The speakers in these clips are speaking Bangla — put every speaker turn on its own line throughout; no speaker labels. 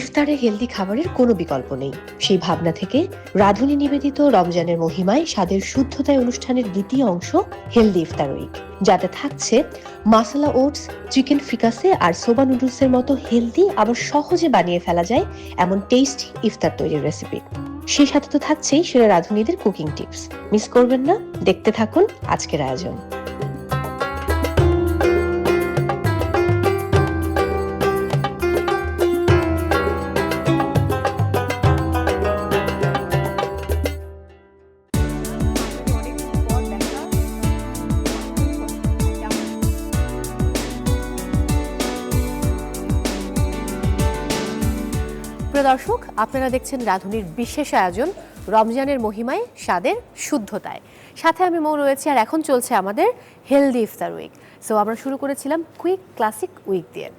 ইফতারে হেলদি খাবারের কোনো বিকল্প নেই। সেই ভাবনা থেকে রাঁধুনি নিবেদিত রমজানের মহিমায় স্বাদের শুদ্ধতায় অনুষ্ঠানের দ্বিতীয় অংশ হেলদি ইফতার উইক, যাতে থাকছে মাসালা ওটস, চিকেন ফ্রিকাসে আর সোবা নুডলসের মতো হেলদি আবার সহজে বানিয়ে ফেলা যায় এমন টেস্টি ইফতার তৈরির রেসিপি। সেই সাথে তো থাকছেই সেরা রাঁধুনিদের কুকিং টিপস। মিস করবেন না, দেখতে থাকুন আজকের আয়োজন।
প্রিয় দর্শক, আপনারা দেখছেন রাঁধুনির বিশেষ আয়োজন রমজানের মহিমায় স্বাদের শুদ্ধতায়। সাথে আমি মৌ রয়েছি, আর এখন চলছে আমাদের হেলদি ইফতার উইক। সো আমরা শুরু করেছিলাম কুইক ক্লাসিক উইক দিয়ে।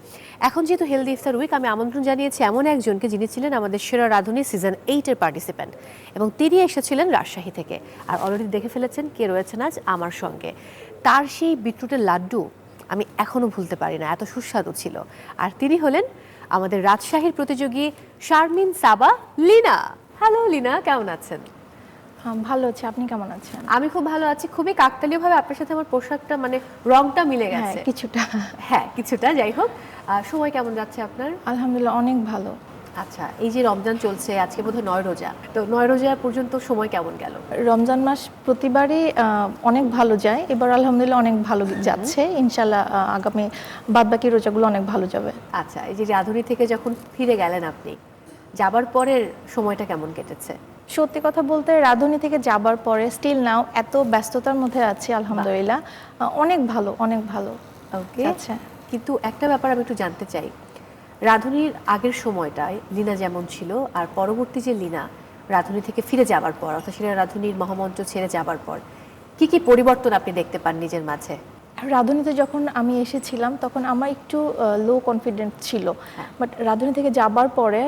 এখন যেহেতু হেলদি ইফতার উইক, আমি আমন্ত্রণ জানিয়েছি এমন একজনকে যিনি ছিলেন আমাদের সেরা রাঁধুনি সিজন 8-এর পার্টিসিপেন্ট, এবং তিনি এসেছিলেন রাজশাহী থেকে। আর অলরেডি দেখে ফেলেছেন কে রয়েছেন আজ আমার সঙ্গে। তার সেই বিটরুটের লাড্ডু আমি এখনো ভুলতে পারি না, এত সুস্বাদু ছিল। আর তিনি হলেন আমাদের রাজশাহীর প্রতিযোগী শারমিন সাবা লিনা। হ্যালো লিনা, কেমন আছেন?
ভালো আছি, আপনি কেমন আছেন?
আমি খুব ভালো আছি। খুবই কাকতালীয়ভাবে আপনার সাথে আমার পোশাকটা মানে রংটা মিলে গেছে
কিছুটা।
হ্যাঁ, কিছুটা। যাই হোক, সময় কেমন যাচ্ছে আপনার?
আলহামদুলিল্লাহ, অনেক ভালো।
আচ্ছা, এই যে রমজান চলছে, আজকে বোধহয় 9 রোজা, তো 9 রোজা পর্যন্ত সময় কেমন গেল?
রমজান মাস প্রতিবারই অনেক ভালো যায়, এবার আলহামদুলিল্লাহ অনেক ভালো যাচ্ছে। ইনশাল্লাহ আগামী বাদবাকি রোজাগুলো অনেক ভালো যাবে।
আচ্ছা, এই যে রাঁধুনি থেকে যখন ফিরে গেলেন আপনি, যাবার পরের সময়টা কেমন কেটেছে?
সত্যি কথা বলতে রাঁধুনি থেকে যাবার পরে স্টিল নাও এত ব্যস্ততার মধ্যে আছি, আলহামদুলিল্লাহ অনেক ভালো, অনেক ভালো।
ওকে,
আচ্ছা,
কিন্তু একটা ব্যাপার আমি একটু জানতে চাই, রাঁধুনির আগের সময়টায় লিনা যেমন ছিল, আর পরবর্তী যে লিনা রাঁধুনি থেকে ফিরে যাবার পর, অর্থাৎ সেটা রাঁধুনির মহামঞ্চ ছেড়ে যাবার পর, কি কি পরিবর্তন আপনি দেখতে পান নিজের মাঝে?
রাঁধুনিতে যখন আমি এসেছিলাম তখন আমার একটু লো কনফিডেন্ট ছিল, বাট রাঁধুনি থেকে যাবার পরে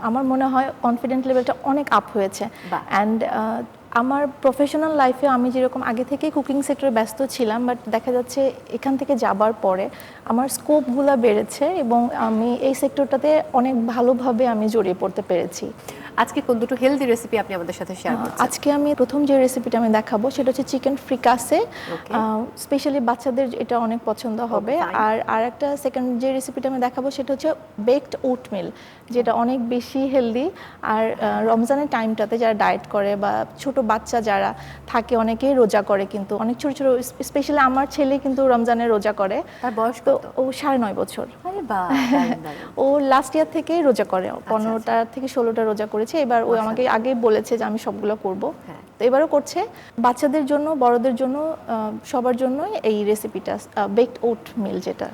আমার মনে হয় কনফিডেন্ট লেভেলটা অনেক আপ হয়েছে। অ্যান্ড আমার প্রফেশনাল লাইফে আমি যেরকম আগে থেকেই কুকিং সেক্টরে ব্যস্ত ছিলাম, বাট দেখা যাচ্ছে এখান থেকে যাবার পরে আমার স্কোপগুলো বেড়েছে এবং আমি এই সেক্টরটাতে অনেক ভালোভাবে আমি জড়িয়ে পড়তে পেরেছি।
আজকে কোন দুটো হেলদি রেসিপি আপনি আমাদের সাথে শেয়ার করছেন?
আজকে আমি প্রথম যে রেসিপিটা আমি দেখাবো সেটা হচ্ছে চিকেন ফ্রিকাসে। স্পেশালি বাচ্চাদের এটা অনেক পছন্দ হবে। আর একটা সেকেন্ড যে রেসিপিটা আমি দেখাবো সেটা হচ্ছে বেকড ওটমিল, যেটা অনেক বেশি হেলদি। আর রমজানের টাইমটাতে যারা ডায়েট করে বা ছোট বাচ্চা যারা থাকে, অনেকেই রোজা করে, কিন্তু অনেক ছোট ছোট, স্পেশালি আমার ছেলে কিন্তু রমজানের রোজা করে।
তার বয়স
তো
কত?
ও 9.5 বছর।
আরে বাহ,
ও লাস্ট ইয়ার থেকে রোজা করে, 15টা থেকে 16টা রোজা করেছে। এবার ও আমাকে আগেই বলেছে যে আমি সবগুলো করব, তো এবারও করছে। বাচ্চাদের জন্য, বড়দের জন্য, সবার জন্যই এই রেসিপিটা বেকড ওট মিল যেটা।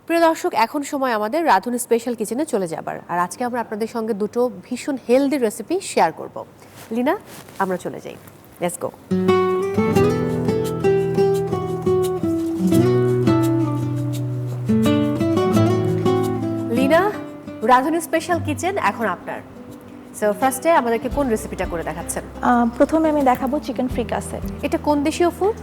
প্রিয় দর্শক, এখন সময় আমাদের রাঁধুনি স্পেশাল কিচেনে চলে যাবার। আর আজকে আমরা আপনাদের সঙ্গে দুটো ভীষণ হেলদি রেসিপি শেয়ার করব। লিনা, আমরা চলে যাই, লেটস গো। লিনা, রাঁধুনি স্পেশাল কিচেন এখন আপনার। সো ফার্স্টে আমাদেরকে কোন রেসিপিটা করে দেখাচ্ছেন?
প্রথমে আমি দেখাবো চিকেন ফ্রিকাসে।
এটা কোন দেশীয় ফুড?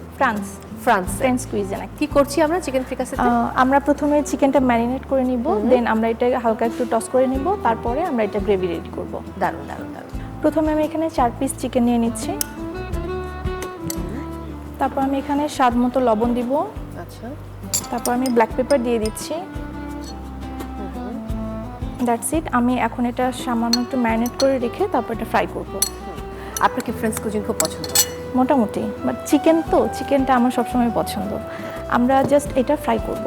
French cuisine.
কি করছি আমরা চিকেন ফ্রিকাসে?
আমরা প্রথমে চিকেনটা ম্যারিনেট করে নিব, দেন আমরা এটা হালকা একটু টস করে নিব, তারপরে আমরা এটা গ্রেভি রেডি করব।
দারুণ দারুণ দারুণ।
প্রথমে আমি এখানে 4 পিস চিকেন নিয়ে নিচ্ছি। তারপর আমি এখানে স্বাদ মতো লবণ দিব।
আচ্ছা,
তারপর আমি ব্ল্যাক পেপার দিয়ে দিচ্ছি। That's it. আমি এখন এটা সামান্য একটু ম্যারিনেট করে রেখে তারপর এটা ফ্রাই করব।
আপনার কি ফ্রেঞ্চ কুজিন খুব পছন্দ?
মোটামুটি, বাট চিকেনটা আমার সবসময় পছন্দ। আমরা জাস্ট এটা ফ্রাই করব।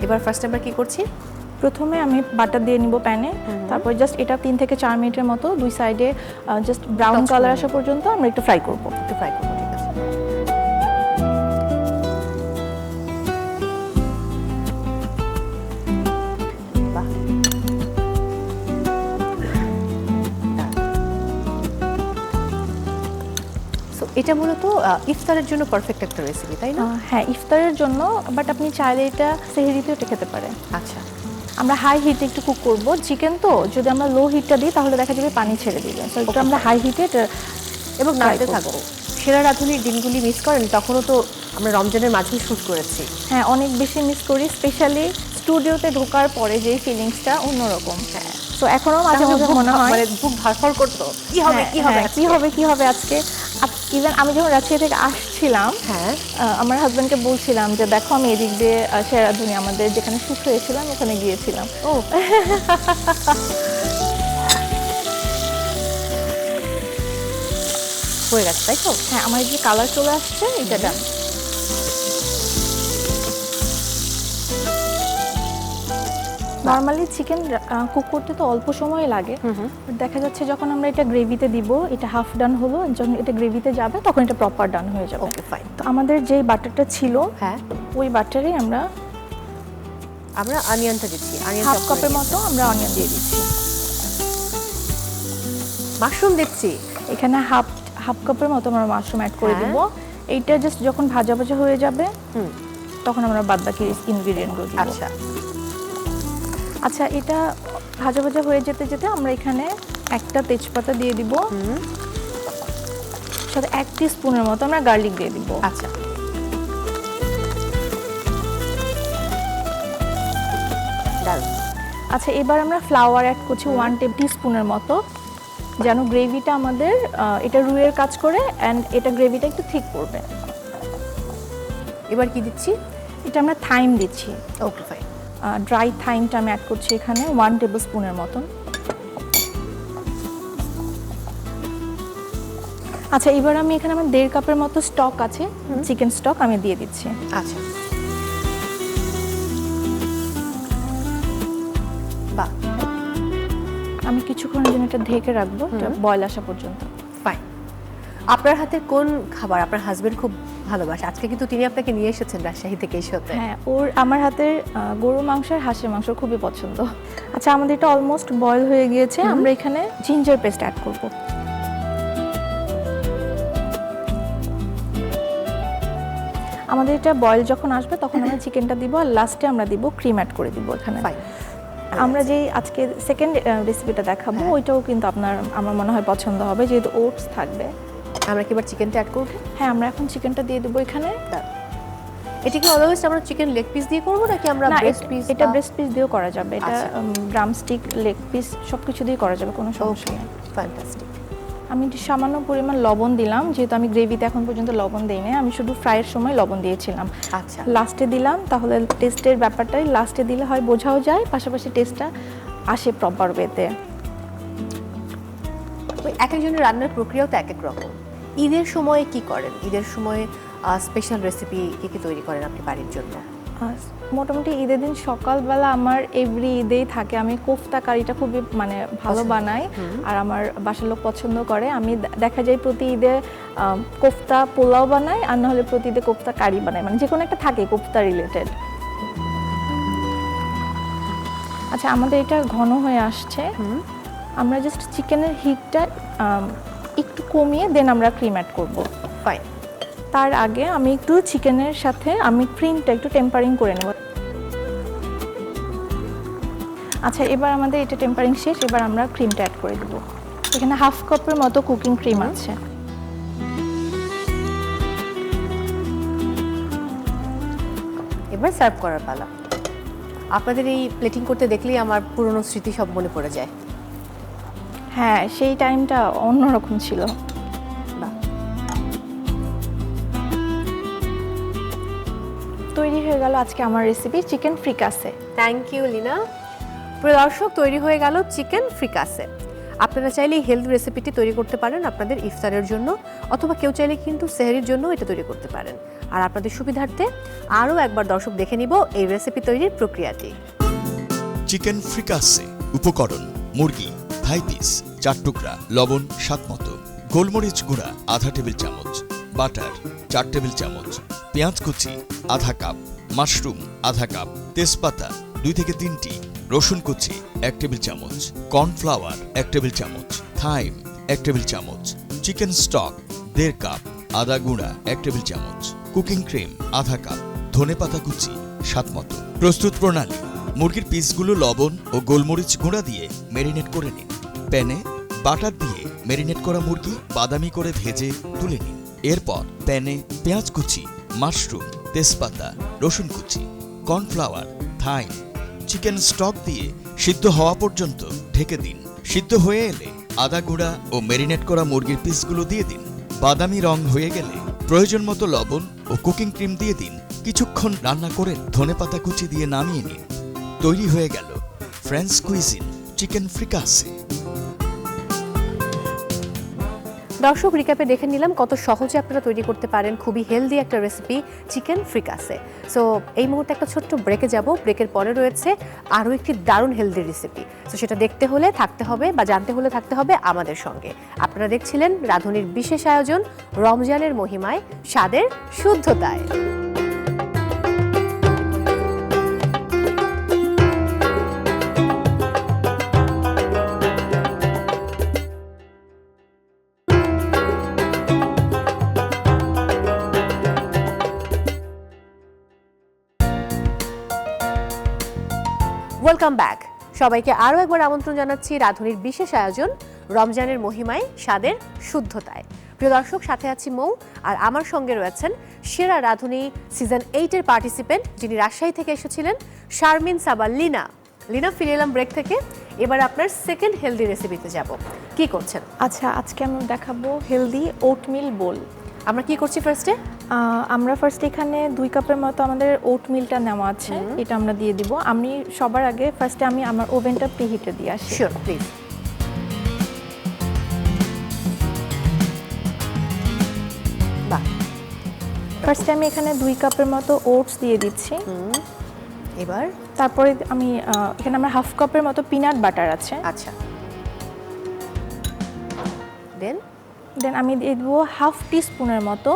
এবার ফার্স্ট আমরা কি করছি?
প্রথমে আমি বাটার দিয়ে নিব প্যানে, তারপর জাস্ট এটা 3 থেকে 4 মিনিটের মতো দুই সাইডে জাস্ট ব্রাউন কালার আসা পর্যন্ত আমরা একটু ফ্রাই করব।
ঠিক আছে। এটা মূলত ইফতারের জন্য পারফেক্ট একটা রেসিপি, তাই না?
হ্যাঁ, ইফতারের জন্য, বাট আপনি চাইলে এটা সেহরিতেও এটা খেতে পারেন।
আচ্ছা,
আমরা হাই হিটে একটু কুক করব চিকেন, তো যদি আমরা লো হিটটা দিই তাহলে দেখা যাবে পানি ছেড়ে দিবে। তো এটা আমরা হাই হিটে
এবং নাড়তে থাকবো। সেরা রাঁধুনির দিনগুলি মিস করেন? তখনও তো আমরা রমজানের মাঝেই শুট করেছি।
হ্যাঁ, অনেক বেশি মিস করি, স্পেশালি স্টুডিওতে ঢোকার পরে যে ফিলিংসটা অন্যরকম।
হ্যাঁ,
তো এখনো মাঝে মাঝে মনে হয়
মানে বুক ধড়ফড় করতো, কি হবে
হ্যাঁ,
কি হবে
হ্যাঁ, কি হবে আজকে। ইভেন আমি যখন রাজশাহী থেকে আসছিলাম,
হ্যাঁ
আমার হাজব্যান্ডকে বলছিলাম যে দেখো আমি এদিক দিয়ে সেরাধুনী আমাদের যেখানে শুট হয়েছিলাম ওখানে গিয়েছিলাম।
ও হয়ে গেছে তাই তো।
হ্যাঁ, আমার যে কালার চলে আসছে এটা ডান। নর্মালি চিকেন কুক করতে তো অল্প সময় লাগে, বাট দেখা যাচ্ছে যখন আমরা এটা গ্রেভিতে দিব, এটা হাফ ডান হলো, যখন এটা গ্রেভিতে যাবে তখন এটা প্রপার ডান হয়ে যাবে।
Okay fine.
তো আমাদের যে বাটারটা ছিল,
হ্যাঁ,
ওই বাটারে আমরা
অনিয়নটা দিচ্ছি, অনিয়ন
হাফ কাপের মতো আমরা অনিয়ন দিয়ে দিচ্ছি।
মাশরুম দিচ্ছি
এখানে হাফ কাপের মতো আমরা মাশরুম অ্যাড করে
হ্যাঁ।
দিব। এইটা জাস্ট যখন ভাজা ভাজা হয়ে যাবে
হুম,
তখন আমরা বাদ বাকি ইনগ্রিডিয়েন্টগুলো দিব।
আচ্ছা
আচ্ছা, এটা ভাজা ভাজা হয়ে যেতে যেতে আমরা এখানে একটা তেজপাতা দিয়ে দিব, সাথে 1 টিস্পুনের মতো আমরা গার্লিক দিয়ে দিব।
আচ্ছা ডাল।
আচ্ছা, এবার আমরা ফ্লাওয়ার অ্যাড করছি 1 টিস্পুনের মতো, যেন গ্রেভিটা আমাদের এটা রুইয়ের কাজ করে অ্যান্ড এটা গ্রেভিটা একটু ঠিক করবে।
এবার কি দিচ্ছি?
এটা আমরা থাইম দিচ্ছি,
ওকে ফাইন।
ড্রাই থাইমটা আমি অ্যাড করছি এখানে 1 টেবিল স্পুনের মতন। আচ্ছা, এবার আমি এখানে আমার 1.5 কাপের মতো স্টক আছে, চিকেন স্টক আমি দিয়ে দিচ্ছি।
আচ্ছা বাহ,
আমি কিছুক্ষণের জন্য এটা ঢেকে রাখবো, এটা বয়েল আসা পর্যন্ত।
ফাইন। আপনার হাতের কোন খাবার আপনার হাজবেন্ড খুব ভালোবাসে? আজকে কিন্তু তিনি আপনাকে নিয়ে এসেছেন রাজশাহী থেকে এই শোতে।
হ্যাঁ, আমার হাতের গরুর মাংস আর হাঁসের মাংস খুবই পছন্দ। আচ্ছা, আমাদের এটা অলমোস্ট বয়েল হয়ে গিয়েছে, আমরা এখানে জিঞ্জার পেস্ট অ্যাড করব। আমাদের এটা বয়েল যখন আসবে তখন আমরা চিকেনটা দিব, আর লাস্টে আমরা দিব ক্রিম অ্যাড করে দিব এখানে।
ফাইন।
আমরা যেই আজকে সেকেন্ড রেসিপিটা দেখাবো, ওইটাও কিন্তু আমার মনে হয় পছন্দ হবে, যেহেতু ওটস থাকবে।
আমরা কি এবার চিকেনটা অ্যাড করব?
হ্যাঁ, আমরা এখন চিকেনটা দিয়ে দেবো এখানে।
এটা কি অলওয়েজ আমরা চিকেন লেগ পিস দিয়ে করব নাকি আমরা
না,
ব্রেস্ট পিস?
এটা ব্রেস্ট পিস দিয়েও করা যাবে, এটা
আচ্ছা।
ড্রামস্টিক, লেগ পিস সবকিছু দিয়ে করা যাবে, কোনো সমস্যা
ওকে
নেই।
ফ্যান্টাস্টিক।
আমি একটু সামান্য পরিমাণ লবণ দিলাম, যেহেতু আমি গ্রেভিতে এখন পর্যন্ত লবণ দেই নাই, আমি শুধু ফ্রাইয়ের সময় লবণ দিয়েছিলাম।
আচ্ছা
লাস্টে দিলাম, তাহলে টেস্টের ব্যাপারটাই লাস্টে দিলে হয় বোঝাও যায়, পাশাপাশি টেস্টটা আসে প্রপার ওয়েতে।
ওই এক একজনের রান্নার প্রক্রিয়াও তো এক এক রকম। ঈদের সময় কি করেন? ঈদের সময় স্পেশাল রেসিপি কি তৈরি করেন আপনি বাড়ির জন্য?
মোটামুটি ঈদের দিন সকালবেলা আমার এভরি ঈদেই থাকে, আমি কোফতা কারিটা খুবই ভালো বানাই, আর আমার বাসার লোক পছন্দ করে। আমি দেখা যায় প্রতি ঈদে কোফতা পোলাও বানাই, আর নাহলে প্রতি ঈদে কোফতা কারি বানাই, যে কোনো একটা থাকে কোফতা রিলেটেড। আচ্ছা, আমাদের এটা ঘন হয়ে আসছে, আমরা জাস্ট চিকেনের হিটটা একটু কমিয়ে দেন আমরা ক্রিম অ্যাড করব।
ফাইন।
তার আগে আমি একটু চিকেনের সাথে আমি ক্রিমটা একটু টেম্পারিং করে নেব। আচ্ছা, এবার আমাদের এটা টেম্পারিং শেষ, এবার আমরা ক্রিমটা অ্যাড করে দেব। এখানে হাফ কাপের মতো কুকিং ক্রিম আছে।
এবার সার্ভ করার পালা। আপনাদের এই প্লেটিং করতে দেখলেই আমার পুরনো স্মৃতি সব মনে পড়ে যায়।
হ্যাঁ, সেই টাইমটা অন্যরকম ছিল। তৈরি হয়ে গেল আজকে আমার recipe chicken fricassee.
Thank you Lina. প্রিয় দর্শক, তৈরি হয়ে গেল চিকেন ফ্রিকাসে। আপনারা চাইলে এই হেলথ রেসিপিটি তৈরি করতে পারেন আপনাদের ইফতারের জন্য, অথবা কেউ চাইলে কিন্তু সেহরির জন্য এটা তৈরি করতে পারেন। আর আপনাদের সুবিধার্থে আরও একবার দর্শক দেখে নিব এই রেসিপি তৈরির প্রক্রিয়াটি।
চিকেন ফ্রিকাসে উপকরণ: মুরগি থাই পিস 4 টুকরা, লবণ স্বাদমতো, গোলমরিচ গুঁড়া আধা টেবিল চামচ, বাটার 4 টেবিল চামচ, পেঁয়াজ কুচি আধা কাপ, মাশরুম আধা কাপ, তেজপাতা 2 থেকে 3টি, রসুন কুচি 1 টেবিল চামচ, কর্নফ্লাওয়ার 1 টেবিল চামচ, থাইম 1 টেবিল চামচ, চিকেন স্টক 1.5 কাপ, আদা গুঁড়া 1 টেবিল চামচ, কুকিং ক্রিম আধা কাপ, ধনেপাতা কুচি স্বাদমতো। প্রস্তুত প্রণালী: মুরগির পিসগুলো লবণ ও গোলমরিচ গুঁড়া দিয়ে ম্যারিনেট করে নিন। প্যানে বাটার দিয়ে ম্যারিনেট করা মুরগি বাদামি করে ভেজে তুলে নিন। এরপর প্যানে পেঁয়াজ কুচি, মাশরুম, তেজপাতা, রসুন কুচি, কর্নফ্লাওয়ার, থাইম, চিকেন স্টক দিয়ে সিদ্ধ হওয়া পর্যন্ত ঢেকে দিন। সিদ্ধ হয়ে এলে আদা গুঁড়া ও মেরিনেট করা মুরগির পিসগুলো দিয়ে দিন। বাদামি রং হয়ে গেলে প্রয়োজন মতো লবণ ও কুকিং ক্রিম দিয়ে দিন। কিছুক্ষণ রান্না করে ধনেপাতা কুচি দিয়ে নামিয়ে নিন। তৈরি হয়ে গেল ফ্রেঞ্চ কুইজিন চিকেন ফ্রিকাসে।
দর্শক, রিক্যাপে দেখে নিলাম কত সহজে আপনারা তৈরি করতে পারেন খুবই হেলদি একটা রেসিপি চিকেন ফ্রিকাসে। সো এই মুহূর্তে একটা ছোট্ট ব্রেকে যাব। ব্রেকের পরে রয়েছে আরও একটি দারুণ হেলদি রেসিপি। সো সেটা দেখতে হলে থাকতে হবে বা জানতে হলে থাকতে হবে আমাদের সঙ্গে। আপনারা দেখছিলেন রাঁধুনির বিশেষ আয়োজন রমজানের মহিমায় স্বাদের শুদ্ধতায়। Welcome back. সবাইকে আরও একবার আমন্ত্রণ জানাচ্ছি রাঁধুনির বিশেষ আয়োজন রমজানের মহিমায় স্বাদের শুদ্ধতায়। প্রিয় দর্শক, সাথে আছি মৌ, আর আমার সঙ্গে রয়েছেন সেরা রাঁধুনি সিজন 8-এর পার্টিসিপেন্ট, যিনি রাজশাহী থেকে এসেছিলেন, শারমিন সাবা লিনা। লিনা, ফিরে এলাম ব্রেক থেকে। এবার আপনার সেকেন্ড হেলদি রেসিপিতে যাব। কি করছেন?
আচ্ছা, আজকে আমরা দেখাবো হেলদি ওটমিল বোল।
আমরা কি করছি ফার্স্টে?
আমরা ফার্স্ট এখানে 2 কাপের মতো আমাদের ওটমিলটা নেওয়া আছে, এটা আমরা দিয়ে দিব। আমি সবার আগে ফার্স্টে আমি আমার ওভেনটা প্রিহিটে দিয়ে আসি।
Sure, please. বাহ,
ফার্স্টে আমি এখানে 2 কাপের মতো ওটস দিয়ে দিচ্ছি।
এবার
তারপরে আমি এখানে আমার হাফ কাপের মতো পিনাট বাটার আছে।
আচ্ছা, দেন
আমি দিয়ে দেবো হাফ টিস্পুনের মতো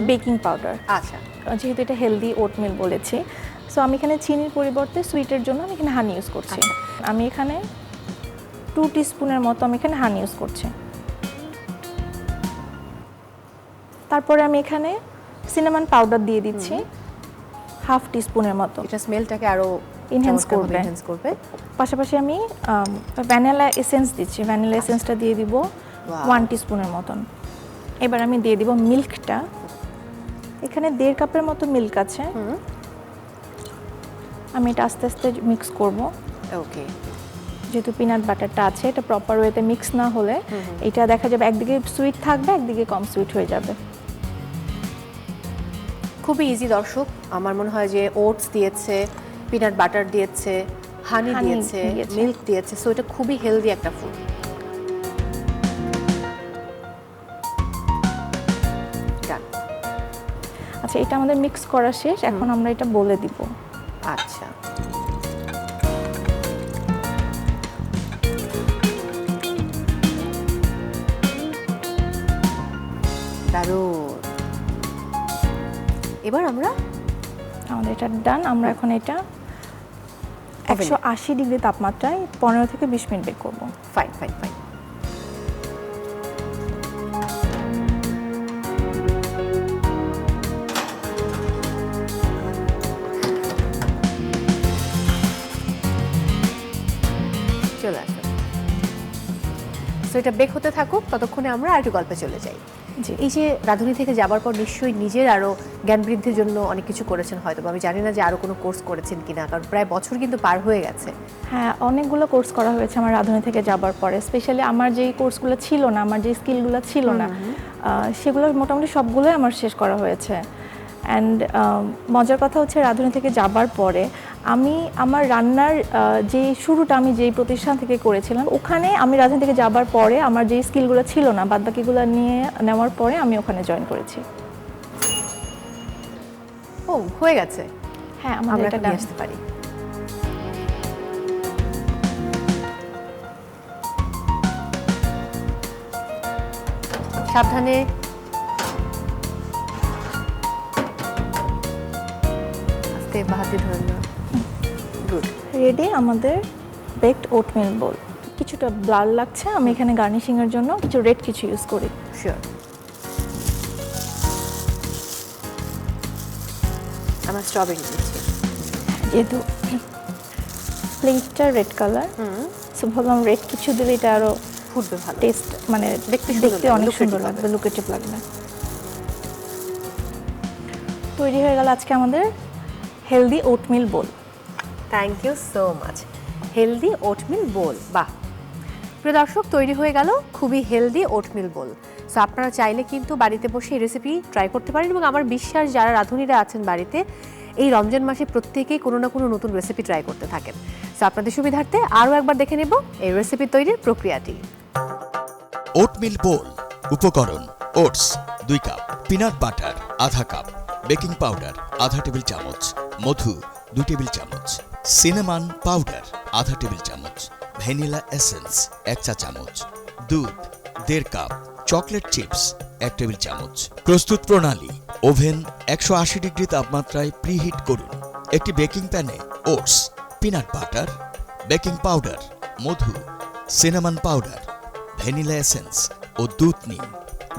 বেকিং পাউডার।
আচ্ছা,
যেহেতু এটা হেলদি ওটমিল বলেছি, সো আমি এখানে চিনির পরিবর্তে সুইটের জন্য আমি এখানে হানি ইউজ করছি। আমি এখানে 2 টিস্পুনের মতো আমি এখানে হানি ইউজ করছি। তারপরে আমি এখানে সিনামন পাউডার দিয়ে দিচ্ছি হাফ টিস্পুনের মতো।
এটা স্মেলটাকে আরো
Enhance করবে।
এনহ্যান্স করবে।
পাশাপাশি আমি ভ্যানিলা এসেন্স দিচ্ছি। ভ্যানিলা এসেন্সটা দিয়ে দিব 1 টিস্পুনের মতন। এবার আমি দিয়ে দিব মিল্কটা। এখানে 1.5 কাপের মতো মিল্ক আছে। আমি এটা আস্তে আস্তে মিক্স করব।
ওকে।
যেহেতু পিনাট বাটারটা আছে, এটা প্রপার ওয়েতে মিক্স না হলে এটা দেখা যাবে একদিকে সুইট থাকবে, একদিকে কম সুইট হয়ে যাবে।
খুবই ইজি দর্শক। আমার মনে হয় যে ওটস দিয়েছে, পিনাট বাটার দিয়েছে, হানি দিয়েছে, মিল্ক দিয়েছে, সো এটা খুবই হেলদি একটা ফুড।
আচ্ছা, এটা আমাদের মিক্স করা শেষ। এখন আমরা এটা বলে দিব।
আচ্ছা, দারুণ। এবার আমরা
আমাদের এটা ডান। আমরা এখন এটা 180 ডিগ্রি তাপমাত্রায় 15 থেকে 20 মিনিট বেক করব।
Fine fine fine. চলে আসুন। সো এটা বেক হতে থাকুক, ততক্ষণে আমরা আর একটু গল্পে চলে যাই।
জি।
এই যে রাঁধুনি থেকে যাবার পর নিশ্চয়ই নিজের আরও জ্ঞান বৃদ্ধির জন্য অনেক কিছু করেছেন হয়তো, আমি জানি না যে আরও কোনো কোর্স করেছেন কিনা, কারণ প্রায় বছর কিন্তু পার হয়ে গেছে।
হ্যাঁ, অনেকগুলো কোর্স করা হয়েছে আমার রাঁধুনি থেকে যাবার পরে। স্পেশালি আমার যেই কোর্সগুলো ছিল না, আমার যে স্কিলগুলো ছিল না, সেগুলো মোটামুটি সবগুলোই আমার শেষ করা হয়েছে। অ্যান্ড মজার কথা হচ্ছে, রাঁধুনি থেকে যাবার পরে আমি আমার রান্নার যে শুরুটা আমি যেই প্রতিষ্ঠান থেকে করেছিলাম, ওখানে আমি রাঁধুনি থেকে যাবার পরে আমার যে স্কিলগুলো ছিল না, বাদবাকিগুলো নিয়ে নেওয়ার পরে আমি ওখানে জয়েন করেছি।
ও, হয়ে গেছে।
হ্যাঁ,
আমরা
আমরা
এটা
এটা
নিয়ে আসতে পারি। সাবধানে। আস্তে, বাহাতে ধরেন না। গুড।
রেডি আমাদের বেকড ওটমিল বোল। কিছুটা ব্লার লাগছে, আমি এখানে গার্নিশিংয়ের জন্য কিছু রেড কিছু ইউজ করি।
শিওর। আমার স্ট্রবেরি দিচ্ছি
যেহেতু প্লেটটা রেড কালার, সো ভাবলাম রেড কিছু দিলে এটা আরো
ফুটবে ভালো,
টেস্ট মানে দেখতে অনেক সুন্দর লাগবে, লুকেটিভ লাগবে। তো তৈরি হয়ে গেল আজকে আমাদের healthy oatmeal bowl.
Thank you so much. Healthy oatmeal bowl, বাহ। প্রিয় দর্শক, তৈরি হয়ে গেল খুবই হেলদি ওটমিল বোল। সো আপনারা চাইলে কিন্তু বাড়িতে বসে এই রেসিপি ট্রাই করতে পারেন, এবং আমার বিশ্বাস যারা রাঁধুনিরা আছেন বাড়িতে এই রমজান মাসে প্রত্যেকেই কোনো না কোনো নতুন রেসিপি ট্রাই করতে থাকেন। সো আপনাদের সুবিধার্থে আরও একবার দেখে নেব এই রেসিপি তৈরির প্রক্রিয়াটি।
ওটমিল বোল। উপকরণ: ওটস 2 কাপ, পিনাট বাটার আধা কাপ, বেকিং পাউডার আধা টেবিল চামচ, মধু 2 টেবিল চামচ, সিনামন পাউডার আধা টেবিল চামচ, ভ্যানিলা এসেন্স 1 চা চামচ, দুধ 1.5 কাপ, চকলেট চিপস 1 টেবিল চামচ। প্রস্তুত প্রণালী: ওভেন 180 ডিগ্রি তাপমাত্রায় প্রিহিট করুন। একটি বেকিং প্যানে oats, peanut butter, baking powder, মধু, সিনামন পাউডার, ভ্যানিলা এসেন্স ও দুধ নিন।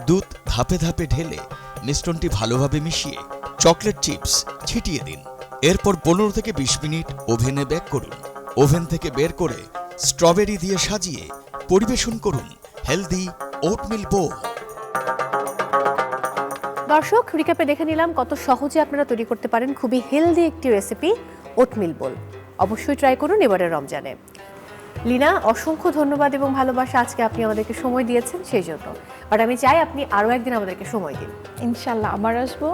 দুধ ধাপে ধাপে ঢেলে মিশ্রণটি ভালোভাবে মিশিয়ে চকলেট চিপস ছিটিয়ে দিন। এরপর 15 থেকে 20 মিনিট ওভেনে বেক করুন। ওভেন থেকে বের করে স্ট্রবেরি দিয়ে সাজিয়ে পরিবেশন করুন হেলদি ওটমিল বোল।
দর্শক, রিক্যাপে দেখে নিলাম কত সহজে আপনারা তৈরি করতে পারেন খুবই হেলদি একটি রেসিপি ওটমিল বোল। অবশ্যই ট্রাই করুন এবারের রমজানে। লিনা, অসংখ্য ধন্যবাদ এবং ভালোবাসা, আজকে আপনি আমাদেরকে সময় দিয়েছেন সেই জন্য। বাট আমি চাই আপনি আরও একদিন আমাদেরকে সময় দিন।
ইনশাল্লাহ আবার আসবো।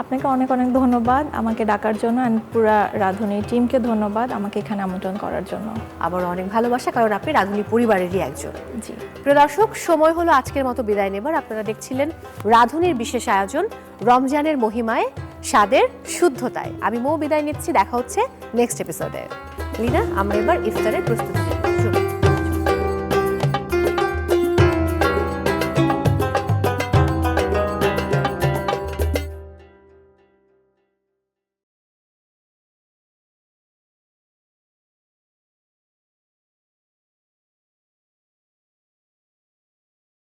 আপনাকে অনেক অনেক ধন্যবাদ আমাকে ডাকার জন্য, অ্যান্ড পুরা রাঁধুনি টিমকে ধন্যবাদ আমাকে এখানে আমন্ত্রণ করার জন্য।
আবার অনেক ভালোবাসা, কারণ আপনি রাঁধুনি পরিবারেরই একজন।
জি,
প্রিয় দর্শক, সময় হলো আজকের মতো বিদায় নেবার। আপনারা দেখছিলেন রাঁধুনির বিশেষ আয়োজন রমজানের মহিমায়, স্বাদের শুদ্ধতায়। আমি মৌ বিদায় নিচ্ছি, দেখা হচ্ছে নেক্সট এপিসোডে। লিনা, আমরা এবার ইফতারের প্রস্তুতি নিই।